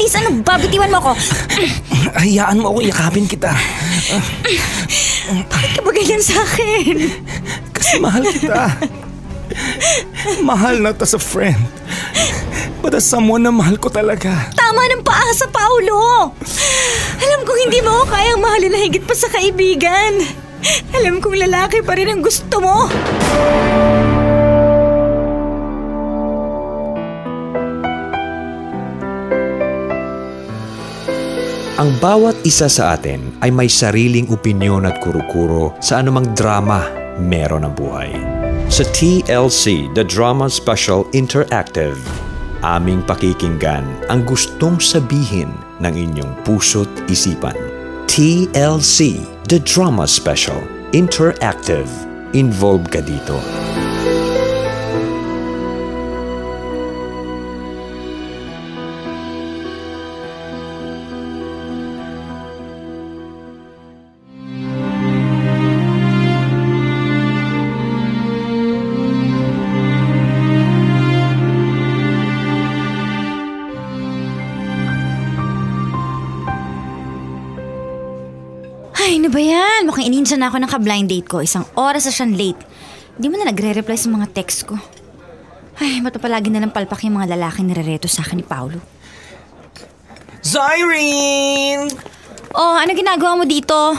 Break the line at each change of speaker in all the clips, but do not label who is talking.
Please, ano ba? Bitiwan mo ako.
Hayaan mo ako, yakapin kita.
Bakit ka ba ganyan sa akin?
Kasi mahal kita. Mahal not as a friend, but as someone na mahal ko talaga.
Tama ng paasa, Paolo. Alam kong hindi mo ako kayang mahalin na higit pa sa kaibigan. Alam kong lalaki pa rin ang gusto mo.
Ang bawat isa sa atin ay may sariling opinyon at kuro-kuro sa anumang drama meron ang buhay. Sa TLC, The Drama Special Interactive, aming pakikinggan ang gustong sabihin ng inyong puso't isipan. TLC, The Drama Special Interactive. Involved ka dito.
Ay, ano ba yan? Mukhang ininsa na ako ng ka-blind date ko. 1 oras na siyang late. Hindi mo na nagre-reply sa mga text ko. Ay, ba't palagi na lang palpak yung mga lalaki nirereto sa akin ni Paolo?
Zyrene!
Oh, ano ginagawa mo dito?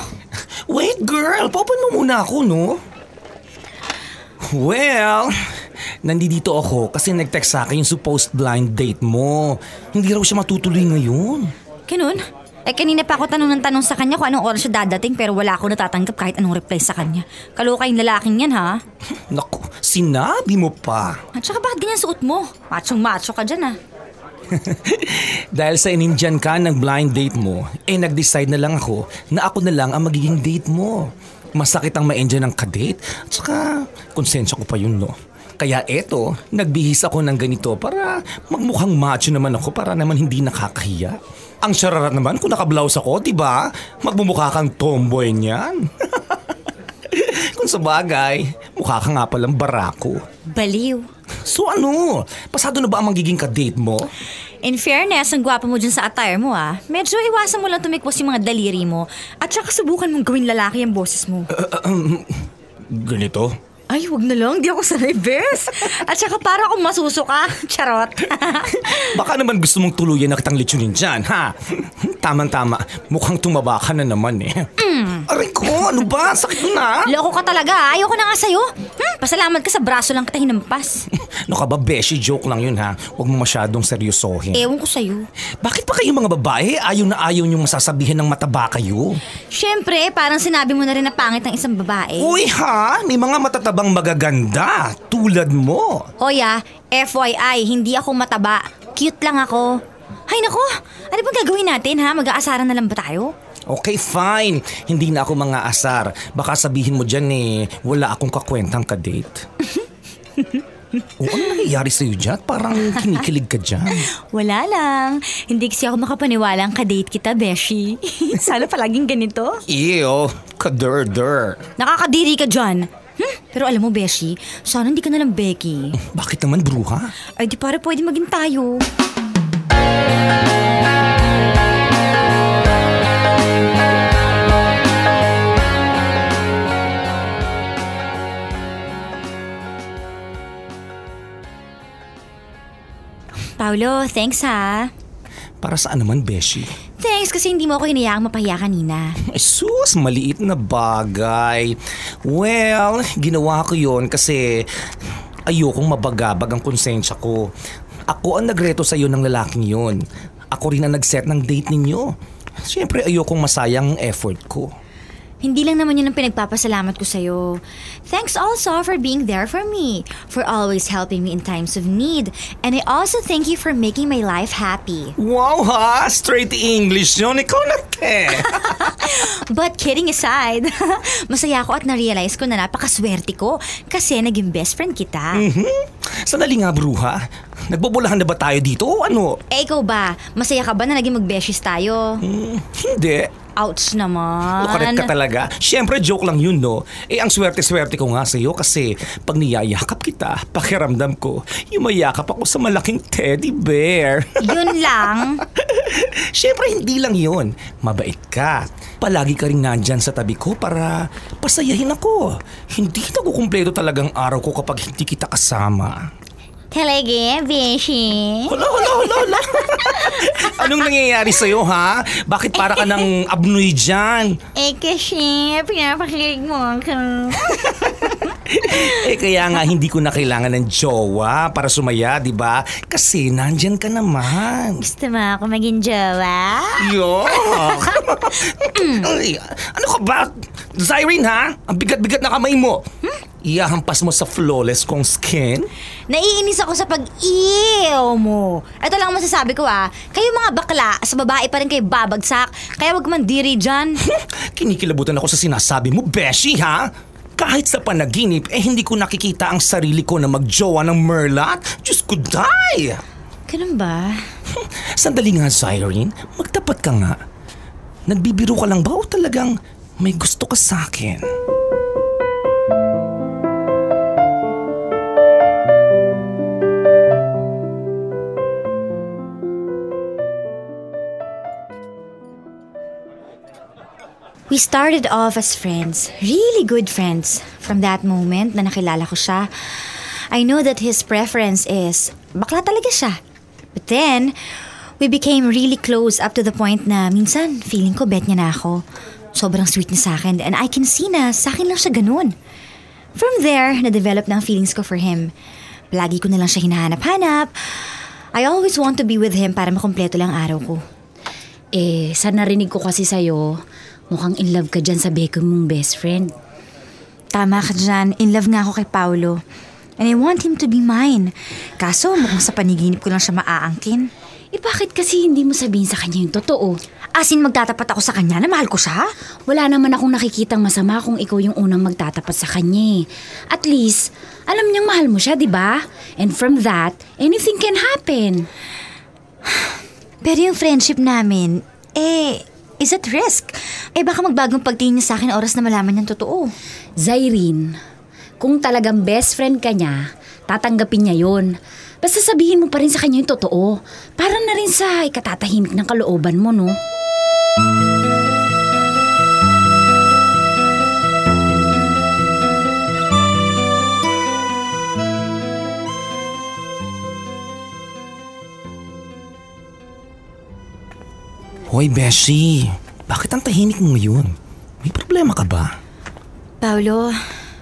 Wait, girl. Paupan mo muna ako, no? Well, nandito ako kasi nag-text sa akin yung supposed blind date mo. Hindi raw siya matutuloy ngayon.
Ganun? Eh, kanina pa ako tanong ng tanong sa kanya kung anong oras siya dadating pero wala ako natatanggap kahit anong reply sa kanya. Kaloka yung lalaking yan, ha?
Naku, sinabi mo pa.
At saka bakit ganyan suot mo? Machong-macho ka dyan, ha?
Dahil sa inindyan ka ng blind date mo, nag-decide na lang ako na ako na lang ang magiging date mo. Masakit ang ma-enjoy ng ka-date. At saka, konsensya ko pa yun, no? Kaya eto, nagbihis ako ng ganito para magmukhang macho naman ako para naman hindi nakakahiya. Ang syararat naman kung naka-blouse ako, diba? Magmumukha kang tomboy niyan. Kung sa bagay, mukha ka nga palang barako.
Baliw.
So ano? Pasado na ba ang magiging ka-date mo?
In fairness, ang gwapo mo dyan sa attire mo, ah. Medyo iwasan mo lang tumikwas yung mga daliri mo at saka subukan mong gawin lalaki ang boses mo.
Ganito?
Ay, wag na lang. Di ako sanay, bes. At saka para akong masusuka. Charot.
Baka naman gusto mong tuluyan na kitang litsunin dyan, ha? Tamang-tama. Mukhang tumaba ka na naman, eh. Aray ko, ano ba? Sakit na?
Loko ka talaga. Ayoko na nga sa'yo. Pasalamat ka sa braso lang kita hinampas.
No ka ba, beshi? Joke lang yun, ha? Huwag mo masyadong seryosohin.
Ewan ko sa'yo.
Bakit pa kayong mga babae ayaw na ayaw niyong masasabihan ng mataba kayo?
Siyempre, parang sinabi mo na rin na pangit ng isang babae.
Uy, ha? May mga matatabang magaganda tulad mo.
Hoy, FYI, hindi ako mataba. Cute lang ako. Hay nako, ano bang gagawin natin, ha? Mag-aasaran na lang ba tayo?
Okay, fine. Hindi na ako mga asar. Baka sabihin mo dyan wala akong kakwentang ka-date. O ano nangyayari sa'yo dyan? Parang kinikilig ka dyan.
Wala lang. Hindi kasi ako makapaniwalang ka-date kita, Beshi. Sana palaging ganito.
Ew, kader-der.
Nakakadiri ka dyan. Pero alam mo, Beshi, sana hindi ka nalang Becky.
Bakit naman, bruha?
Ay, di para pwede maging tayo. Paolo, thanks ha.
Para saan naman, Beshi?
Thanks kasi hindi mo ako hinayaang mapahiya kanina.
Ay sus, maliit na bagay. Well, ginawa ko yon kasi ayokong mabagabag ang konsensya ko. Ako ang nagreto sa'yo ng lalaking yon. Ako rin ang nag-set ng date ninyo. Siyempre ayokong masayang ang effort ko.
Hindi lang naman yun ang pinagpapasalamat ko sa'yo. Thanks also for being there for me, for always helping me in times of need. And I also thank you for making my life happy.
Wow ha! Straight English yun. Ikaw na te!
But kidding aside, masaya ako at na-realize ko na napakaswerte ko kasi naging best friend kita.
Sandali nga, bruha. Nagbobolahan na ba tayo dito o ano?
Eh, ikaw ba? Masaya ka ba na naging mag-beshies tayo?
Hindi.
Ouch naman.
Lukaret ka talaga. Siyempre, joke lang yun, no? Ang swerte-swerte ko nga sa'yo kasi pag niyayakap kita, pakiramdam ko, yumayakap ako sa malaking teddy bear.
Yun lang?
Siyempre, hindi lang yun. Mabait ka. Palagi ka rin nandyan sa tabi ko para pasayahin ako. Hindi nakukumpleto talagang araw ko kapag hindi kita kasama.
Talaga, Beshi?
Hala. Anong nangyayari sa'yo, ha? Bakit para ka ng abnoy dyan?
Kasi pinapakilig mo ako.
Kaya nga hindi ko na kailangan ng jowa para sumaya, di ba? Kasi nandyan ka naman.
Gusto mo ako maging jowa?
Yuck! Ay, ano ka ba? Zyrene, ha? Ang bigat-bigat na kamay mo. Iyahampas mo sa flawless kong skin?
Naiinis ako sa pag-iyaw mo. Ito lang ang masasabi ko kayo mga bakla, sa babae pa rin kayo babagsak. Kaya wag man diri dyan.
Kinikilabutan ako sa sinasabi mo, Beshi, ha? Kahit sa panaginip, hindi ko nakikita ang sarili ko na magjowa ng Merlat. Diyos ko, die!
Ganun ba?
Sandali nga, Zyrene. Magtapat ka nga. Nagbibiro ka lang ba o talagang may gusto ka sa akin?
We started off as friends, really good friends. From that moment na nakilala ko siya, I know that his preference is bakla talaga siya. But then, we became really close up to the point na minsan feeling ko bet niya na ako. Sobrang sweet niya sa akin and I can see na sa akin lang siya ganun. From there, na-develop na ang feelings ko for him. Palagi ko na lang siya hinahanap-hanap. I always want to be with him para makumpleto lang araw ko.
Sa narinig ko kasi sa'yo, mukhang in love ka dyan sa beko mong best friend.
Tama ka dyan. In love nga ako kay Paolo. And I want him to be mine. Kaso mukhang sa paniginip ko lang siya maaangkin.
Bakit kasi hindi mo sabihin sa kanya yung totoo?
As in, magtatapat ako sa kanya na mahal ko siya?
Wala naman akong nakikitang masama kung ikaw yung unang magtatapat sa kanya. At least, alam niyang mahal mo siya, di ba? And from that, anything can happen.
Pero yung friendship namin, is at risk. Baka magbagong pagtingin niya sa akin oras na malaman niyang totoo.
Zyrene, kung talagang best friend ka niya, tatanggapin niya yun. Basta sabihin mo pa rin sa kanya yung totoo. Para na rin sa ikatatahimik ng kalooban mo, no?
Hoy, Beshi. Bakit ang tahimik mo ngayon? May problema ka ba?
Paolo.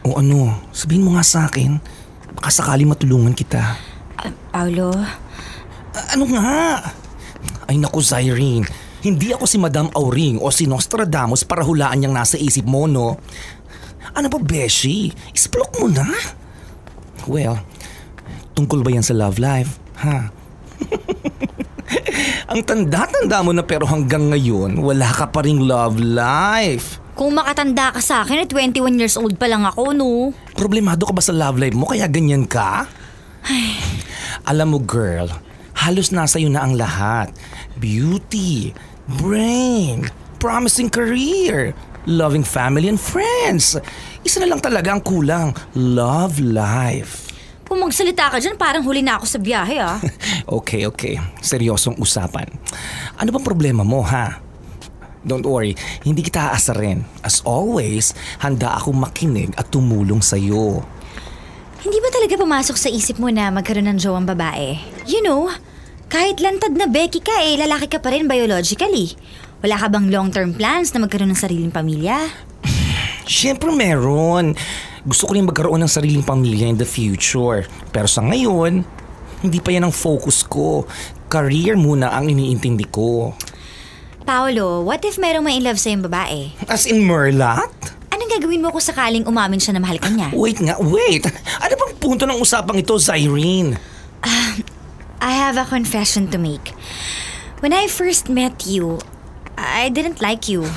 O ano, sabihin mo nga sa akin. Baka sakali matulungan kita.
Paolo.
Ano nga? Ay naku, Zyrene. Hindi ako si Madam Auring o si Nostradamus para hulaan niyang nasa isip mo, no? Ano ba, Beshi? Isplok mo na. Well, tungkol ba yan sa love life? Ha? Ang tanda-tanda mo na pero hanggang ngayon, wala ka pa ring love life.
Kung makatanda ka sa akin, 21 years old pa lang ako, no?
Problemado ka ba sa love life mo kaya ganyan ka?
Ay.
Alam mo, girl, halos nasa iyo na ang lahat. Beauty, brain, promising career, loving family and friends. Isa na lang talaga ang kulang, love life.
Kung magsalita ka dyan, parang huli na ako sa biyahe,
Okay. Seryosong usapan. Ano bang problema mo, ha? Don't worry, hindi kita aasarin. As always, handa akong makinig at tumulong sa'yo.
Hindi ba talaga pumasok sa isip mo na magkaroon ng jowang babae? You know, kahit lantad na Becky ka, lalaki ka pa rin biologically. Wala ka bang long-term plans na magkaroon ng sariling pamilya?
Siyempre meron. Gusto ko rin magkaroon ng sariling pamilya in the future. Pero sa ngayon, hindi pa yan ang focus ko. Career muna ang iniintindi ko.
Paolo, what if merong may in love sa'yong babae?
As in Merlat?
Anong gagawin mo kung sakaling umamin siya na mahal ka niya?
Wait. Ano bang punto ng usapang ito, Zyrene?
I have a confession to make. When I first met you, I didn't like you.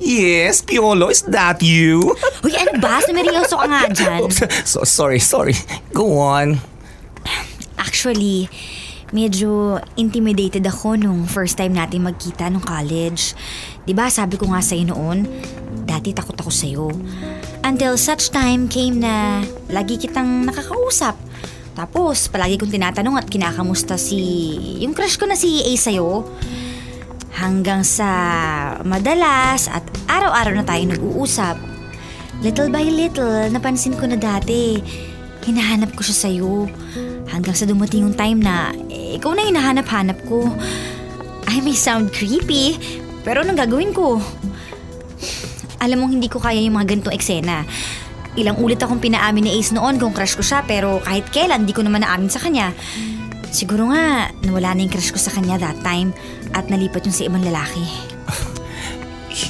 Yes, Piolo, is that you?
Uy, ano ba? Sumiryoso ka nga dyan.
Oops, sorry. Go on.
Actually, medyo intimidated ako nung first time natin magkita nung college. Diba, sabi ko nga sa'yo noon, dati takot ako sa'yo. Until such time came na lagi kitang nakakausap. Tapos, palagi kong tinatanong at kinakamusta yung crush ko na si Ace sa'yo. Hanggang sa madalas at araw-araw na tayo nag-uusap. Little by little, napansin ko na dati, hinahanap ko siya sa'yo. Hanggang sa dumating yung time na, ikaw na hinahanap-hanap ko. I may sound creepy, pero anong gagawin ko? Alam mong hindi ko kaya yung mga ganitong eksena. Ilang ulit akong pinaamin ni Ace noon kung crush ko siya, pero kahit kailan di ko naman naamin sa kanya. Siguro nga, nawala na yung crush ko sa kanya that time at nalipat yung sa ibang lalaki.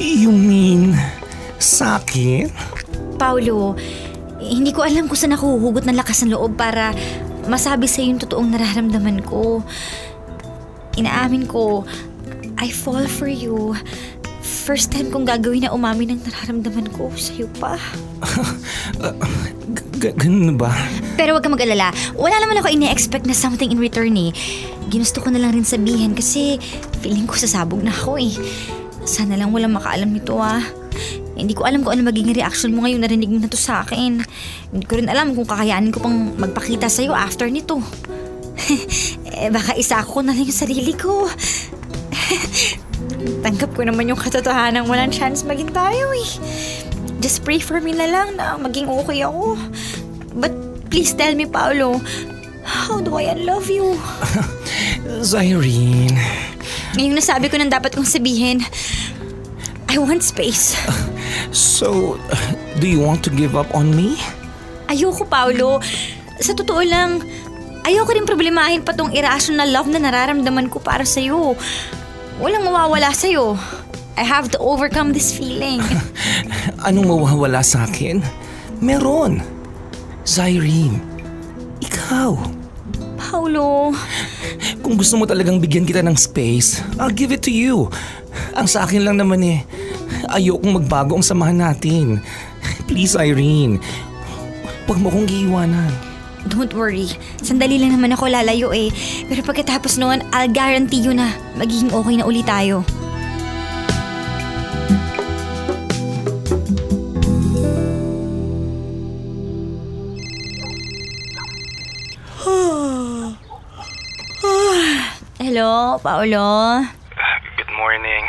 You mean, sa akin?
Paolo, hindi ko alam kung saan ako huhugot ng lakas ng loob para masabi sa'yo yung totoong nararamdaman ko. Inaamin ko, I fall for you. First time kong gagawin na umamin ng nararamdaman ko sa'yo pa.
Ganun ba?
Pero wag kang mag-alala. Wala naman ako ini-expect na something in return eh. Ginusto ko na lang rin sabihin kasi feeling ko sasabog na ako eh. Sana lang walang makaalam nito ah. Hindi ko alam kung ano magiging reaction mo ngayong narinig mo na to sa akin. Hindi ko rin alam kung kakayanin ko pang magpakita sa'yo after nito. Baka isa ako na lang yung sarili ko. Tanggap ko naman yung katotohanan walang chance maging tayo eh. Just pray for me na lang na maging okay ako. But please tell me, Paolo, how do I unlove you?
Zyrene.
Ngayong nasabi ko nang dapat kong sabihin, I want space.
So, do you want to give up on me?
Ayoko, Paolo. Sa totoo lang, ayoko rin problemahin pa tong irrational love na nararamdaman ko para sa'yo. Walang mawawala sa'yo. I have to overcome this feeling.
Anong mawawala sa akin? Meron. Zyrene, ikaw.
Paolo.
Kung gusto mo talagang bigyan kita ng space, I'll give it to you. Ang sa akin lang naman eh, ayokong magbago ang samahan natin. Please, Irene, huwag mo kong iiwanan.
Don't worry. Sandali lang naman ako lalayo eh. Pero pagkatapos noon, I'll guarantee you na magiging okay na ulit tayo. Hello, Paolo?
Good morning.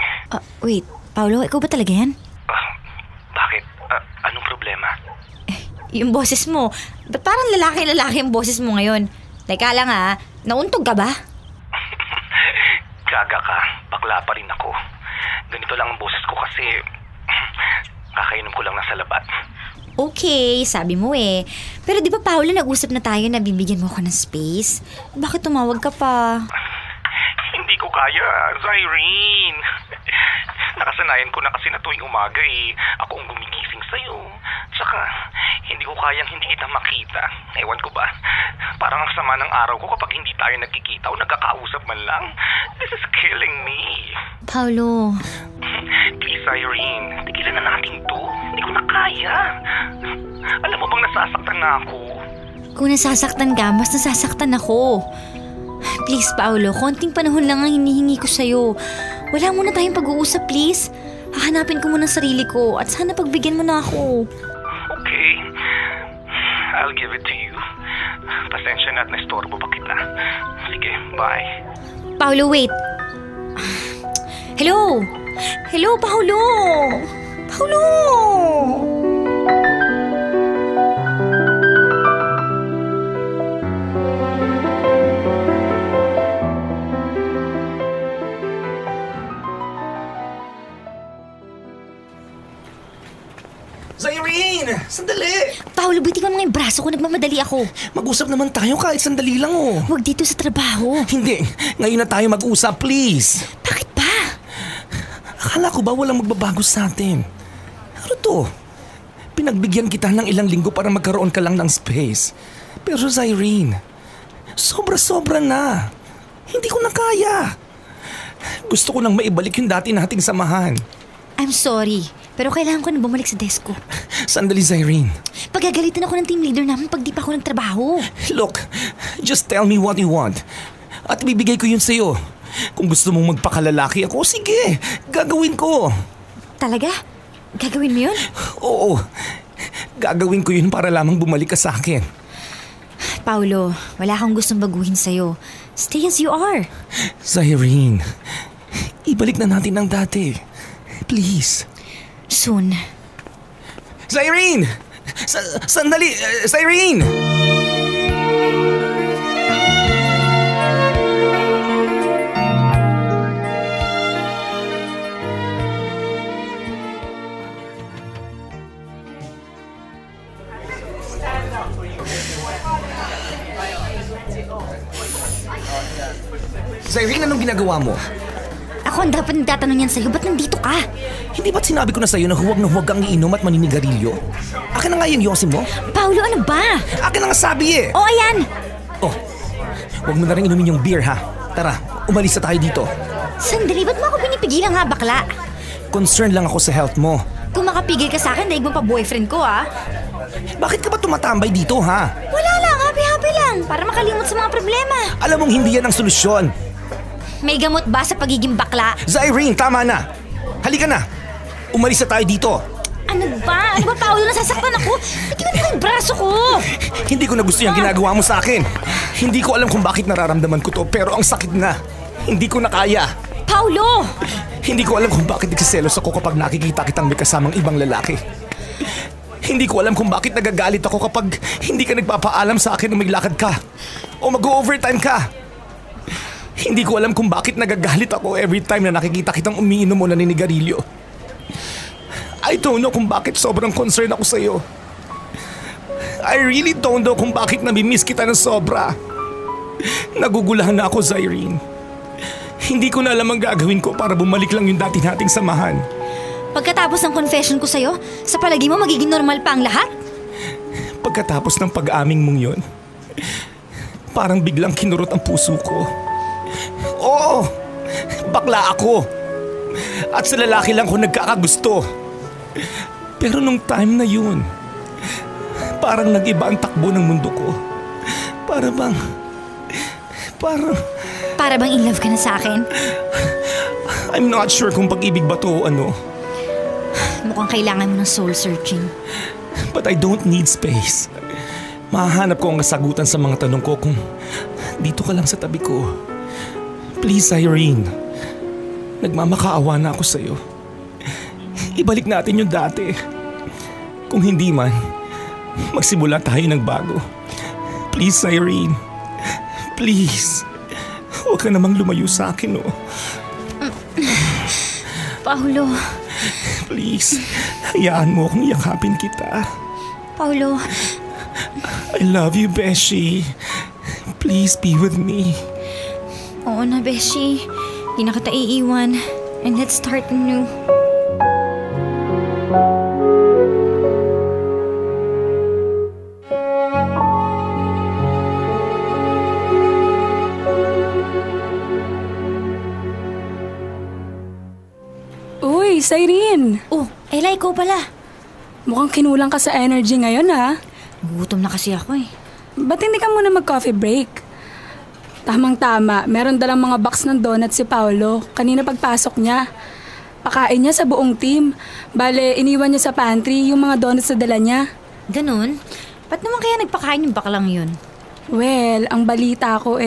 Wait, Paolo, ikaw ba talaga yan?
Bakit? Anong problema?
Yung boses mo, ba't parang lalaki-lalaki yung boses mo ngayon? Teka lang ha, nauntog ka ba?
Gaga ka, bakla pa rin ako. Ganito lang ang boses ko kasi kakainom ko lang nasa labat.
Okay, sabi mo eh. Pero di ba Paolo, nag-usap na tayo na bibigyan mo ako ng space? Bakit tumawag ka pa?
Hindi ko kaya, Zyrene. Nakasanayan ko na kasi na tuwing umaga eh. Ako ang gumigising sa'yo. Tsaka, hindi ko kayang hindi kita makita. Ewan ko ba, parang ang sama ng araw ko kapag hindi tayo nagkikita o nagkakausap man lang. This is killing me.
Paolo.
Please, Irene, tigilan na natin to. Hindi ko na kaya. Alam mo bang nasasaktan na ako?
Kung nasasaktan ka, mas nasasaktan ako. Please, Paolo, konting panahon lang ang hinihingi ko sa'yo. Wala muna tayong pag-uusap, please. Hahanapin ko muna ang sarili ko at sana pagbigyan mo na ako.
Okay. I'll give it to you. Pasensya na at naistorbo pa kita. Sige, bye.
Paolo, wait. Hello? Hello, Paolo? Paolo!
Zyrene! Sandali!
Paolo, bitawan mo nga yung braso ko. Nagmamadali ako.
Mag-usap naman tayo kahit sandali lang oh.
Huwag dito sa trabaho.
Hindi. Ngayon na tayo mag-usap, please.
Bakit ba?
Akala ko ba walang magbabago sa atin? Ano to? Pinagbigyan kita ng ilang linggo para magkaroon ka lang ng space. Pero Zyrene, sobra-sobra na. Hindi ko na kaya. Gusto ko nang maibalik yung dati nating samahan.
I'm sorry, pero kailangan ko na bumalik sa desk ko.
Sandali, Zyrene.
Pagagalitan ako ng team leader namin pag di pa ako nagtrabaho.
Look, just tell me what you want. At bibigay ko yun sa'yo. Kung gusto mong magpakalalaki ako, sige, gagawin ko.
Talaga? Gagawin mo yun?
Oo, gagawin ko yun para lamang bumalik ka sa akin.
Paolo, wala akong gustong baguhin sa'yo. Stay as you are.
Zyrene, ibalik na natin ang dati. Please.
Soon.
Zyrene! Sandali! Zyrene! Zyrene, anong ginagawa mo?
Ako ang dapat nagtatanong yan sa'yo. Ba't nandito ka?
Hindi ba't sinabi ko na sa'yo na huwag kang iinom at maninigarilyo? Akin na nga yung yosin mo.
Paolo, ano ba?
Akin na nga sabi eh.
Oh, ayan!
Oh, huwag mo na rin inumin yung beer ha. Tara, umalis na tayo dito.
Sandali, ba't mo ako pinipigilan nga, bakla?
Concerned lang ako sa health mo.
Kung makapigil ka sa akin, daig mo pa boyfriend ko, ha?
Bakit ka ba tumatambay dito ha?
Wala lang, happy-happy lang. Para makalimot sa mga problema.
Alam mong hindi yan ang solusyon.
May gamot ba sa pagiging bakla?
Zyrene, tama na. Halika na. Umalis na tayo dito.
Ano ba? Ano ba, Paolo? Nasasaktan ako. Bitiwan mo yung braso ko.
Hindi ko na gusto yung ginagawa mo sa akin. Hindi ko alam kung bakit nararamdaman ko to, pero ang sakit na. Hindi ko na kaya.
Paolo!
Hindi ko alam kung bakit nagsiselos ako kapag nakikita kitang may kasamang ibang lalaki. Hindi ko alam kung bakit nagagalit ako kapag hindi ka nagpapaalam sa akin na may lakad ka o mag-overtime ka. Hindi ko alam kung bakit nagagalit ako every time na nakikita kitang umiinom o naninigarilyo. I don't know kung bakit sobrang concerned ako sa'yo. I really don't know kung bakit nami-miss kita ng sobra. Nagugulahan na ako, Zyrene. Hindi ko na alam ang gagawin ko para bumalik lang yung dati nating samahan.
Pagkatapos ng confession ko sa'yo, sa palagi mo magiging normal pa ang lahat?
Pagkatapos ng pag-aming mong yun, parang biglang kinurot ang puso ko. Oo, bakla ako. At sa lalaki lang ko nagkakagusto. Pero nung time na yun, parang nag-iba ang takbo ng mundo ko. Para bang
in love ka na sa akin?
I'm not sure kung pag-ibig ba to o ano.
Mukhang kailangan mo ng soul searching.
But I don't need space. Mahahanap ko ang kasagutan sa mga tanong ko kung dito ka lang sa tabi ko. Please, Zyrene. Nagmamakaawa na ako sa'yo. Ibalik natin yung dati. Kung hindi man, magsimula tayo ng bago. Please, Zyrene. Please. Huwag ka namang lumayo sa akin, oh.
Paolo.
Please, hayaan mo akong yakapin kita.
Paolo.
I love you, Beshi. Please be with me.
Oo na, Beshi. Di na kita iiwan. And let's start anew.
Uy, Zyrene!
Oh, Ella, ikaw pala.
Mukhang kinulang ka sa energy ngayon, ha?
Gutom na kasi ako eh.
Ba't hindi ka muna mag-coffee break? Tamang-tama, meron dalang mga box ng donuts si Paolo. Kanina pagpasok niya. Pakain niya sa buong team. Bale, iniwan niya sa pantry yung mga donuts na dala niya.
Ganun? Ba't naman kaya nagpakain yung baklang yun?
Well, ang balita ko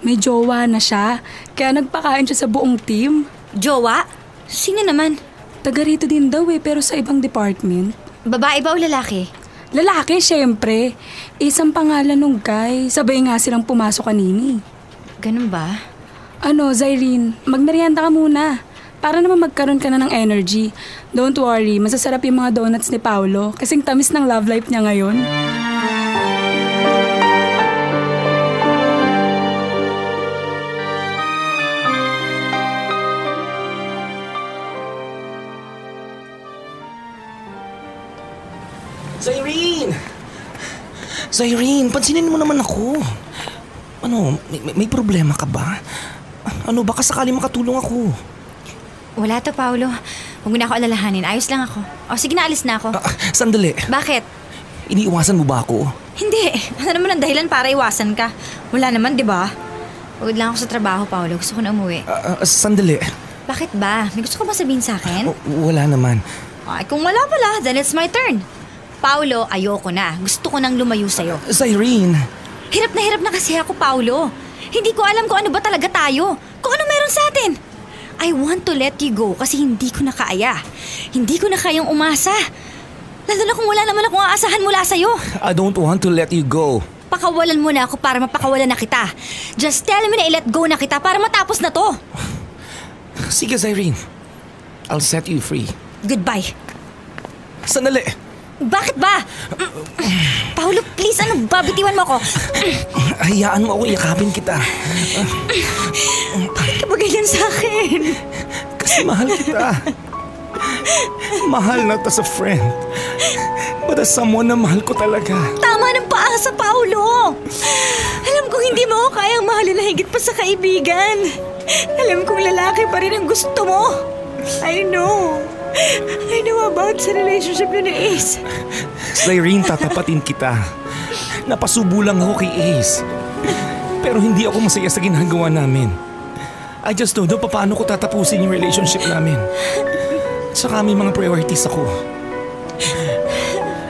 may jowa na siya. Kaya nagpakain siya sa buong team.
Jowa? Sino naman?
Taga rito din daw pero sa ibang department.
Babae ba o lalaki?
Lalaki, syempre. Isang pangalan nung guy. Sabay nga silang pumasok kanini.
Ganun ba?
Ano, Zyrene, magmerienda ka muna. Para naman magkaroon ka na ng energy. Don't worry, masasarap yung mga donuts ni Paolo. Kasing tamis ng love life niya ngayon.
Zyrene! Zyrene, pansinin mo naman ako. Ano, may problema ka ba? Ano, baka sakali makatulong ako.
Wala to, Paolo. Huwag mo na ako alalahanin. Ayos lang ako. O, sige na, alis na ako.
Sandali.
Bakit?
Iniiwasan mo ba ako?
Hindi. Ano naman ang dahilan para iwasan ka? Wala naman, di ba? Pagod lang ako sa trabaho, Paolo. Gusto ko na umuwi.
Sandali.
Bakit ba? May gusto ko ba sabihin sa akin?
Wala naman.
Ay, kung wala pala, then it's my turn. Paolo, ayoko na. Gusto ko nang lumayo sa'yo.
Zyrene,
Hirap na kasi ako, Paolo. Hindi ko alam kung ano ba talaga tayo. Kung ano meron sa atin. I want to let you go kasi hindi ko na kaya. Hindi ko na kayang umasa. Lalo na kung wala naman akong aasahan mula sa'yo.
I don't want to let you go.
Pakawalan mo na ako para mapakawalan na kita. Just tell me na i-let go na kita para matapos na to.
Sige, Zyrene. I'll set you free.
Goodbye.
Sandali.
Bakit ba? Paolo, please, ano ba? Bitiwan mo ako.
Hayaan mo ako, yakapin kita.
Bakit ka ba ganyan sa akin?
Kasi mahal kita. Mahal not as a friend, but as someone na mahal ko talaga.
Tama ng paasa, Paolo. Alam kong hindi mo ako kayang mahalin na higit pa sa kaibigan. Alam kong lalaki pa rin ang gusto mo. I know about sa relationship ni Ace.
Zyrene, tatapatin kita. Napasubo lang ako kay Ace. Pero hindi ako masaya sa ginagawa namin. I just don't know paano ko tatapusin yung relationship namin. Saka may mga priorities ako.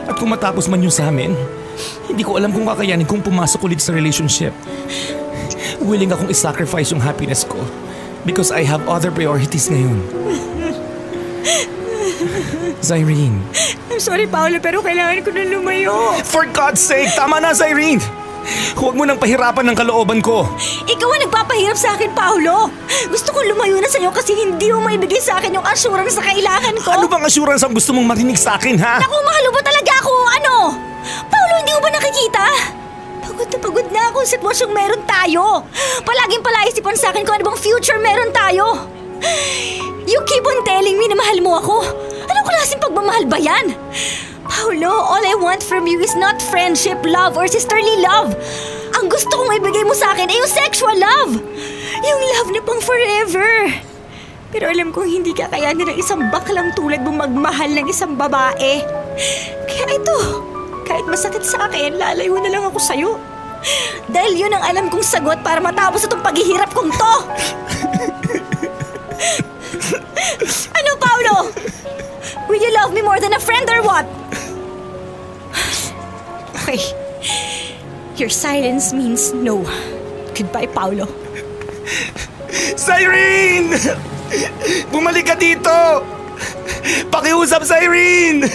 At kung matapos man yun sa amin, hindi ko alam kung kakayanin kong pumasok ulit sa relationship. Willing akong isacrifice yung happiness ko because I have other priorities ngayon. Zyrene.
I'm sorry, Paolo, pero kailangan ko na lumayo.
For God's sake, tama na, Zyrene! Huwag mo nang pahirapan ng kalooban ko.
Ikaw ang nagpapahirap sa akin, Paolo. Gusto ko lumayo na sa'yo kasi hindi mo maibigay sa akin yung assurance na kailangan ko.
Ano bang assurance ang gusto mong marinig sa akin, ha?
Naku, mahal mo ba talaga ako? Ano? Paolo, hindi mo ba nakikita? Pagod na ako sa sitwasyong meron tayo. Palaging palaisipan sa akin kung ano bang future meron tayo. You keep on telling me na mahal mo ako. Anong klaseng pagmamahal ba yan? Paolo, all I want from you is not friendship, love, or sisterly love. Ang gusto kong ibigay mo sa akin ay yung sexual love. Yung love na pang forever. Pero alam kong hindi kakayanin ng isang baklang tulad mong magmahal ng isang babae. Kaya ito, kahit masakit sa akin, lalayo na lang ako sa'yo. Dahil yun ang alam kong sagot para matapos itong paghihirap kong to. Ano, Paolo? Will you love me more than a friend or what? Okay. Your silence means no. Goodbye, Paolo.
Zyrene! Bumalik ka dito! Pakiusap, Zyrene!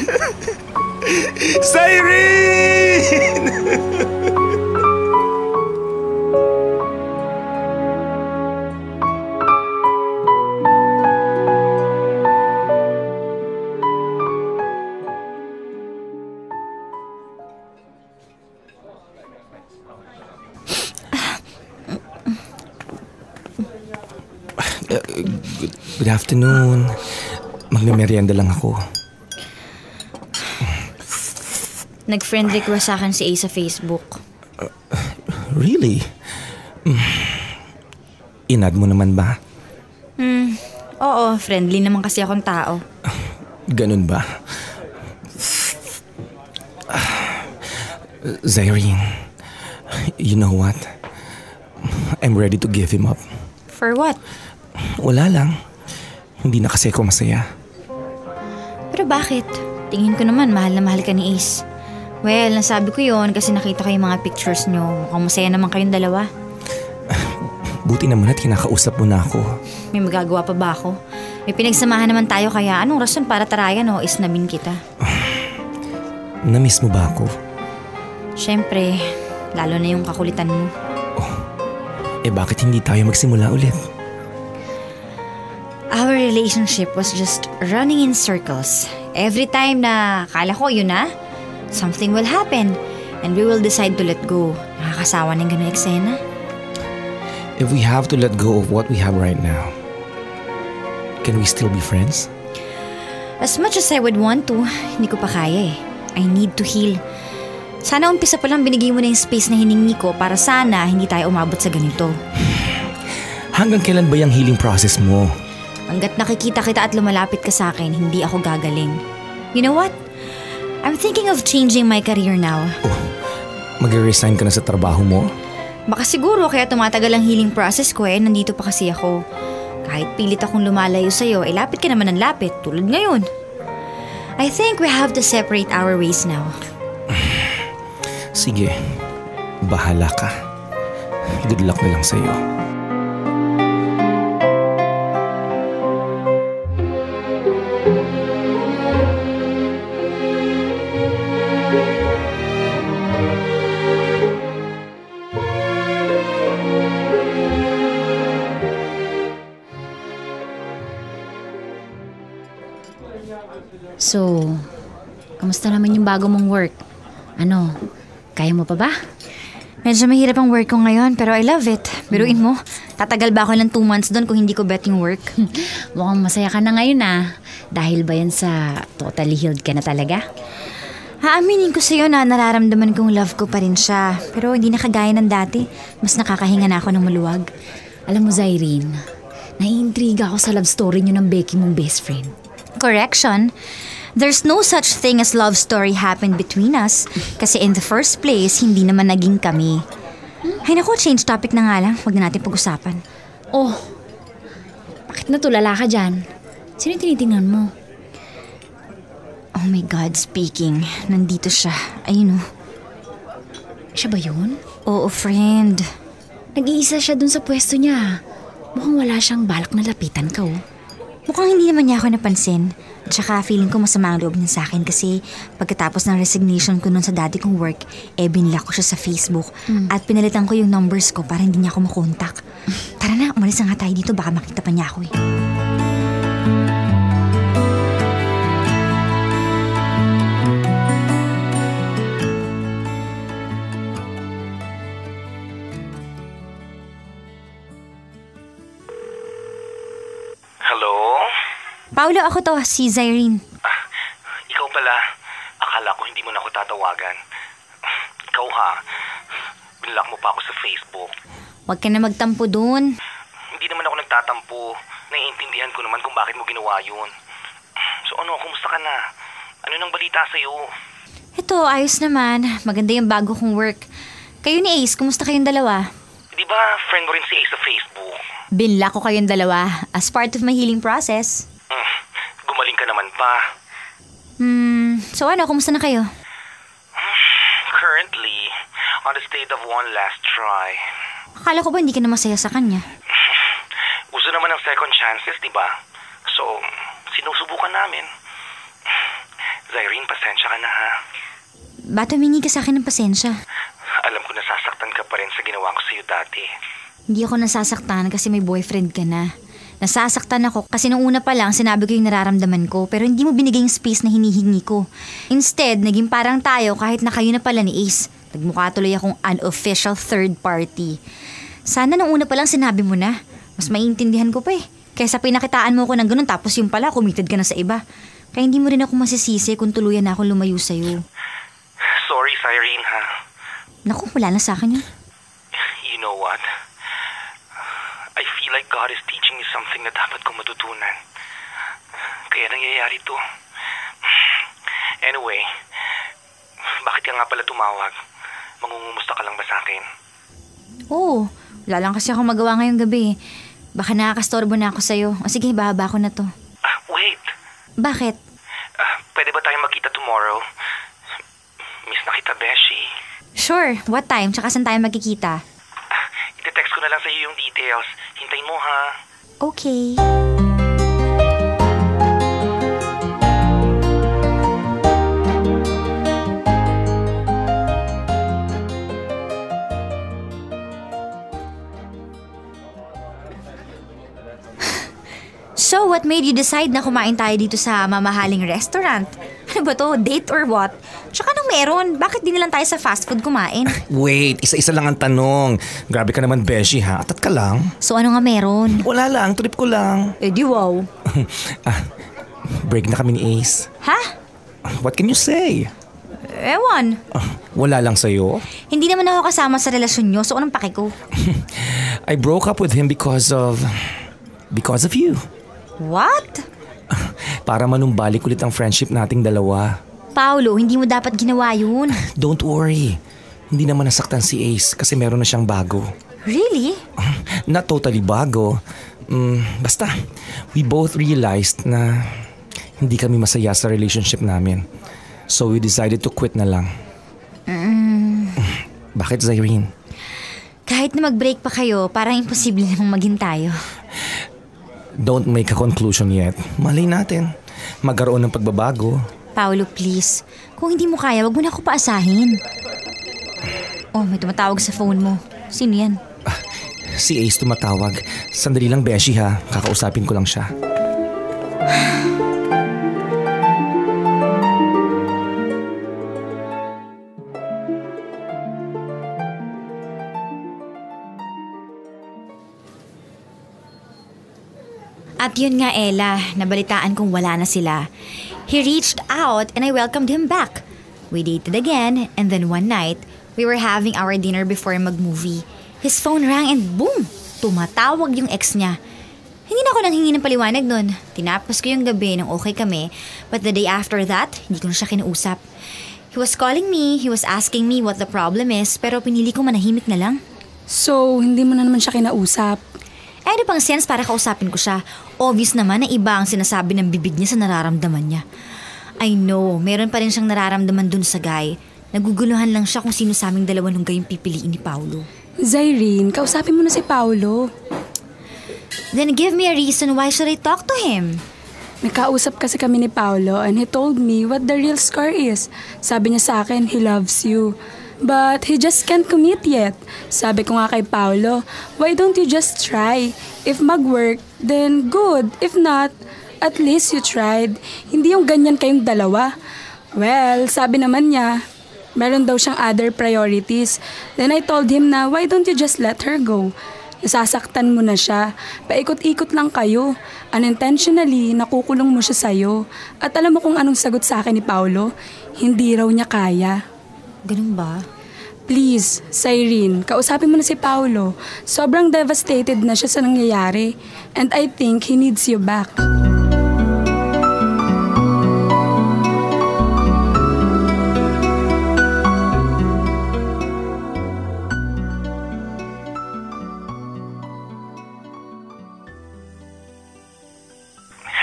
Zyrene! Good afternoon. Magme-merienda lang ako.
Nag-friend request sa akin si Ace sa Facebook.
Really? Inad mo naman ba?
Oo, friendly naman kasi akong tao.
Ganun ba? Zyrene, you know what? I'm ready to give him up.
For what?
Wala lang. Hindi na kasi ako masaya.
Pero bakit? Tingin ko naman mahal na mahal ka ni Ace. Well, nasabi ko yon kasi nakita ko yung mga pictures nyo. Mukhang masaya naman kayong dalawa.
Buti naman at kinakausap mo na ako.
May magagawa pa ba ako? May pinagsamahan naman tayo kaya anong rason para tarayan o isnamin kita?
Namiss mo ba ako?
Siyempre, lalo na yung kakulitan mo.
Bakit hindi tayo magsimula ulit?
Our relationship was just running in circles. Every time na akala ko yun na, something will happen and we will decide to let go. Nakakasawa ng ganun eksena.
If we have to let go of what we have right now, can we still be friends?
As much as I would want to, hindi ko pa kaya eh. I need to heal. Sana umpisa pa lang binigay mo na yung space na hiningi ko para sana hindi tayo umabot sa ganito.
Hanggang kailan ba yung healing process mo?
Hanggat nakikita kita at lumalapit ka sa akin, hindi ako gagaling. You know what? I'm thinking of changing my career now.
Mag-resign ka na sa trabaho mo?
Baka siguro kaya tumatagal ang healing process ko nandito pa kasi ako. Kahit pilit akong lumalayo sa'yo, lapit ka naman ng lapit, tulad ngayon. I think we have to separate our ways now.
Sige. Bahala ka. Good luck na lang sa'yo.
So, kamusta naman yung bago mong work? Ano, kaya mo pa ba?
Medyo mahirap ang work ko ngayon, pero I love it. Biruin mo, tatagal ba ako ng 2 months doon kung hindi ko bet yung work?
Mukhang masaya ka na ngayon Dahil ba yan sa totally healed ka na talaga?
Haaminin ko sa'yo na nararamdaman kong love ko pa rin siya. Pero hindi na kagaya ng dati. Mas nakakahinga na ako ng maluwag.
Alam mo, Zyrene, naiintriga ako sa love story niyo ng Becky mong best friend.
Correction. There's no such thing as love story happened between us. Kasi in the first place, hindi naman naging kami. Ay naku, change topic na nga lang. Huwag na natin pag-usapan.
Oh, bakit natulala ka dyan? Sino tinitingnan mo?
Oh my God, speaking. Nandito siya. Ayun oh.
Siya ba yun?
Oo, friend.
Nag-iisa siya dun sa pwesto niya. Mukhang wala siyang balak na lapitan ka
Mukhang hindi naman niya ako napansin. Tsaka feeling ko masama ang loob niya sa akin kasi pagkatapos ng resignation ko nun sa dati kong work, binlock ko siya sa Facebook at pinalitan ko yung numbers ko para hindi niya ako makontak. Tara na, umalis na nga tayo dito, baka makita pa niya ako Paulo, ako to, si Zyrene.
Ikaw pala. Akala ko hindi mo na ako tatawagan. Ikaw ha. Binlock mo pa ako sa Facebook.
Huwag ka na magtampo dun.
Hindi naman ako nagtatampo. Naiintindihan ko naman kung bakit mo ginawa yun. So ano, kumusta ka na? Ano nang balita sa'yo?
Ito, ayos naman. Maganda yung bago kong work. Kayo ni Ace, kumusta kayong dalawa?
Di ba friend mo rin si Ace sa Facebook?
Binlock ko kayong dalawa as part of my healing process.
Gumaling ka naman pa.
So ano, kumusta na kayo?
Currently, on the state of one last try.
Akala ko ba hindi ka na masaya sa kanya?
Uso naman ng second chances, di ba? So, sinusubukan namin. Zyrene, pasensya ka na ha.
Ba't humingi ka sa akin ng pasensya?
Alam ko nasasaktan ka pa rin sa ginawa ko sa'yo dati.
Hindi ako nasasaktan kasi may boyfriend ka na. Nasasaktan ako kasi nung una pa lang sinabi ko yung nararamdaman ko pero hindi mo binigay yung space na hinihingi ko. Instead, naging parang tayo kahit na kayo na pala ni Ace. Nagmukha tuloy akong unofficial third party. Sana nung una pa lang sinabi mo na. Mas maiintindihan ko pa Kaysa pinakitaan mo ko ng ganun tapos yung pala committed ka na sa iba. Kaya hindi mo rin ako masisisi kung tuluyan na ako lumayo sa'yo.
Sorry, Zyrene ha.
Naku, wala na sa akin yun.
You know what? I feel like God is teaching me something na dapat kong matutunan. Kaya nangyayari to. Anyway, bakit ka nga pala tumawag? Mangungumusta ka lang ba sa akin?
Oo, wala lang kasi ako magawa ngayong gabi. Baka nakakastorbo na ako sa'yo. O sige, bababa ko na to.
Wait.
Bakit?
Pwede ba tayong magkita tomorrow? Miss na kita, Beshi.
Sure, what time? Tsaka saan tayo magkikita?
Ite-text ko na lang sa'yo yung details. Hintayin mo ha.
Okay. So, what made you decide na kumain tayo dito sa mamahaling restaurant? Ano ba to? Date or what? Tsaka nang meron, bakit di na lang tayo sa fast food kumain?
Wait, isa-isa lang ang tanong. Grabe ka naman, Beshi ha. Atat ka lang.
So, ano nga meron?
Wala lang, trip ko lang.
Eh di wow.
Break na kami ni Ace.
Ha?
What can you say?
Ewan.
Wala lang sa'yo?
Hindi naman ako kasama sa relasyon nyo, so anong pake ko?
I broke up with him because of you.
What?
Para manumbalik ulit ang friendship nating dalawa.
Paolo, hindi mo dapat ginawa yun.
Don't worry. Hindi naman nasaktan si Ace kasi meron na siyang bago.
Really?
Not totally bago. Basta, we both realized na hindi kami masaya sa relationship namin. So we decided to quit na lang. Bakit, Zyrene?
Kahit na mag-break pa kayo, parang imposible namang maging tayo.
Don't make a conclusion yet. Malay natin. Magkaroon ng pagbabago.
Paolo, please. Kung hindi mo kaya, wag mo na ako paasahin. Oh, may tumatawag sa phone mo. Sino yan?
Si Ace tumatawag. Sandali lang, Beshi ha. Kakausapin ko lang siya.
At yun nga, Ella, nabalitaan kong wala na sila. He reached out and I welcomed him back. We dated again and then one night, we were having our dinner before mag-movie. His phone rang and boom! Tumatawag yung ex niya. Hindi na ako nanghingi ng paliwanag nun. Tinapos ko yung gabi nung okay kami, but the day after that, hindi ko na siya kinausap. He was calling me, he was asking me what the problem is, pero pinili ko manahimik na lang.
So, hindi mo na naman siya kinausap?
Ano pang sense para kausapin ko siya? Obvious naman na iba ang sinasabi ng bibig niya sa nararamdaman niya. I know, meron pa rin siyang nararamdaman dun sa guy. Naguguluhan lang siya kung sino sa aming dalawa nung gayong pipiliin ni Paolo.
Zyrene, kausapin mo na si Paolo.
Then give me a reason why should I talk to him?
Nagkausap kasi kami ni Paolo and he told me what the real score is. Sabi niya sa akin, he loves you. But he just can't commit yet. Sabi ko nga kay Paolo, why don't you just try? If mag-work, then good. If not, at least you tried. Hindi yung ganyan kayong dalawa. Well, sabi naman niya, meron daw siyang other priorities. Then I told him na, why don't you just let her go? Nasasaktan mo na siya. Paikot-ikot lang kayo. Unintentionally, nakukulong mo siya sa'yo. At alam mo kung anong sagot sa akin ni Paolo? Hindi raw niya kaya.
Ganun ba?
Please, Zyrene, kausapin mo na si Paolo. Sobrang devastated na siya sa nangyayari. And I think he needs you back.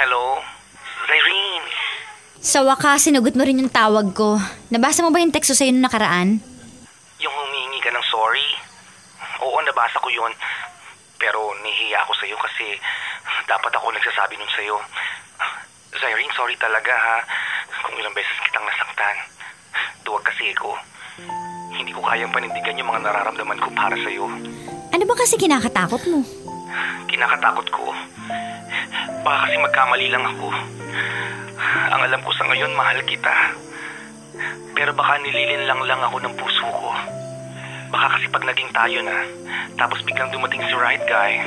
Hello? Zyrene?
Sa wakas, sinugot mo rin yung tawag ko. Nabasa mo ba yung teksto sa'yo nung nakaraan?
Yung humihingi ka ng sorry? Oo, nabasa ko yun. Pero nahihiya ako sa'yo kasi dapat ako nagsasabi nun sa'yo. Zyrene, sorry talaga ha. Kung ilang beses kitang nasaktan. Duwag kasi ako. Hindi ko kayang panindigan yung mga nararamdaman ko para sa'yo.
Ano ba kasi kinakatakot mo?
Kinakatakot ko. Baka kasi magkamali lang ako. Ang alam ko sa ngayon, mahal kita. Pero baka nililinlang lang ako ng puso ko. Baka kasi pag naging tayo na, tapos biglang dumating si right guy,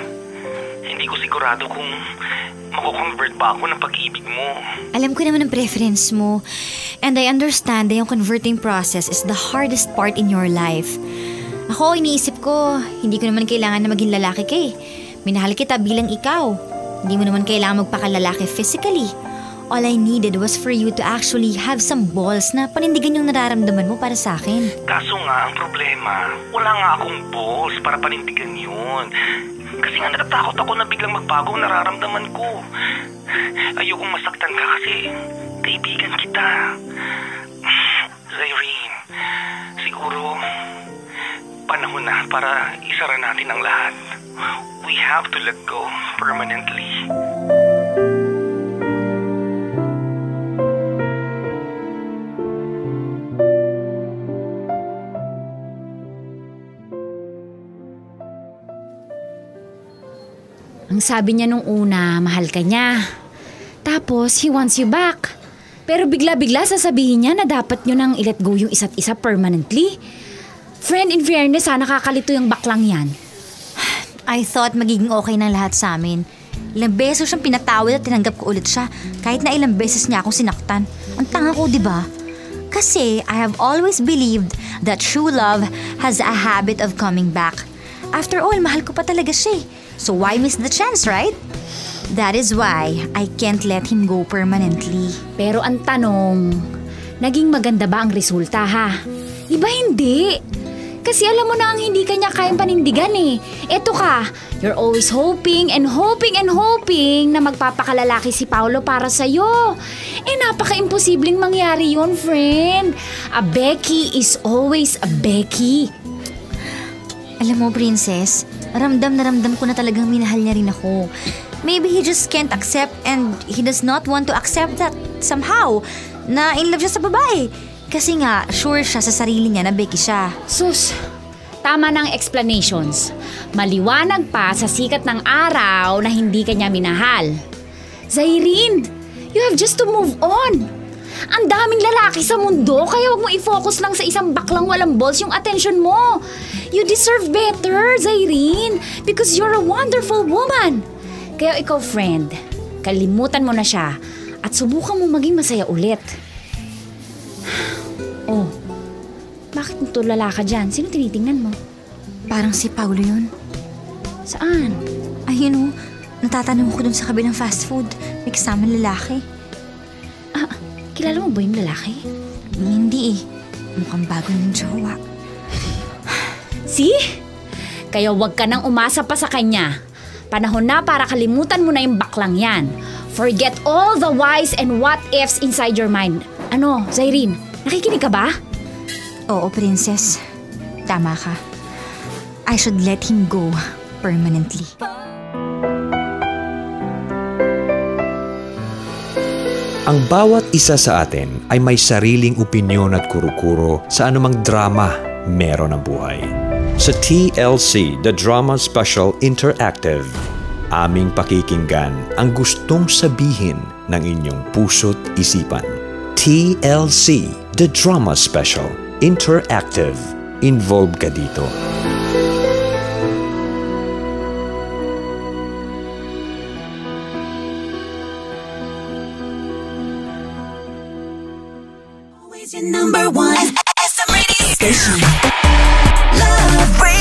hindi ko sigurado kung mako-convert pa ako ng pag-ibig mo.
Alam ko naman ang preference mo. And I understand na yung converting process is the hardest part in your life. Ako, iniisip ko, hindi ko naman kailangan na maging lalaki ka eh. Minahal kita bilang ikaw. Hindi mo naman kailangan magpakalalaki physically. All I needed was for you to actually have some balls na panindigan yung nararamdaman mo para sa akin.
Kaso nga, ang problema, wala nga akong balls para panindigan yun. Kasi nga natatakot ako na biglang magbago ang nararamdaman ko. Ayokong masaktan ka kasi kaibigan kita. Zyrene, siguro panahon na para isara natin ang lahat. We have to let go permanently.
Ang sabi niya nung una, mahal ka niya. Tapos, he wants you back. Pero bigla-bigla sasabihin niya na dapat nyo nang i-let go yung isa't isa permanently. Friend, in fairness ha, nakakalito yung baklang yan.
I thought magiging okay ng lahat sa amin. Ilang beses siyang pinatawad at tinanggap ko ulit siya kahit na ilang beses niya akong sinaktan. Ang tanga ko, di ba? Kasi I have always believed that true love has a habit of coming back. After all, mahal ko pa talaga siya. So why miss the chance, right? That is why I can't let him go permanently.
Pero ang tanong, naging maganda ba ang resulta ha? Di ba hindi? Kasi alam mo na ang hindi kanya kayang panindigan eh. Eto ka, you're always hoping and hoping and hoping na magpapakalalaki si Paolo para sa'yo. Eh napaka-imposibleng mangyari yun, friend. A Becky is always a Becky.
Alam mo, Princess, ramdam na ramdam ko na talagang minahal niya rin ako. Maybe he just can't accept and he does not want to accept that somehow na in love siya sa babae. Kasi nga, sure siya sa sarili niya na Becky siya.
Sus, tama ng explanations. Maliwanag pa sa sikat ng araw na hindi kanya minahal. Zyrene, you have just to move on. Ang daming lalaki sa mundo, kaya huwag mo i-focus lang sa isang baklang walang balls yung attention mo. You deserve better, Zyrene, because you're a wonderful woman. Kaya ikaw, friend, kalimutan mo na siya at subukan mo maging masaya ulit. Oh, bakit natulala ka dyan? Sino tinitingnan mo?
Parang si Paulo yun.
Saan?
Ayun o, natatanong ko dun sa kabilang fast food. May kasamang lalaki.
Kilala mo ba yung lalaki?
Hindi eh. Mukhang bago ng jowa.
See? Kaya wag ka nang umasa pa sa kanya. Panahon na para kalimutan mo na yung baklang yan. Forget all the whys and what-ifs inside your mind. Ano, Zyrene, nakikinig ka ba?
Oo, Princess. Tama ka. I should let him go permanently.
Ang bawat isa sa atin ay may sariling opinyon at kuro-kuro sa anumang drama meron ang buhay. Sa TLC, The Drama Special Interactive, aming pakikinggan ang gustong sabihin ng inyong puso't isipan. TLC, The Drama Special Interactive. Involved ka dito.
Always your number one SM radio station. Love Radio.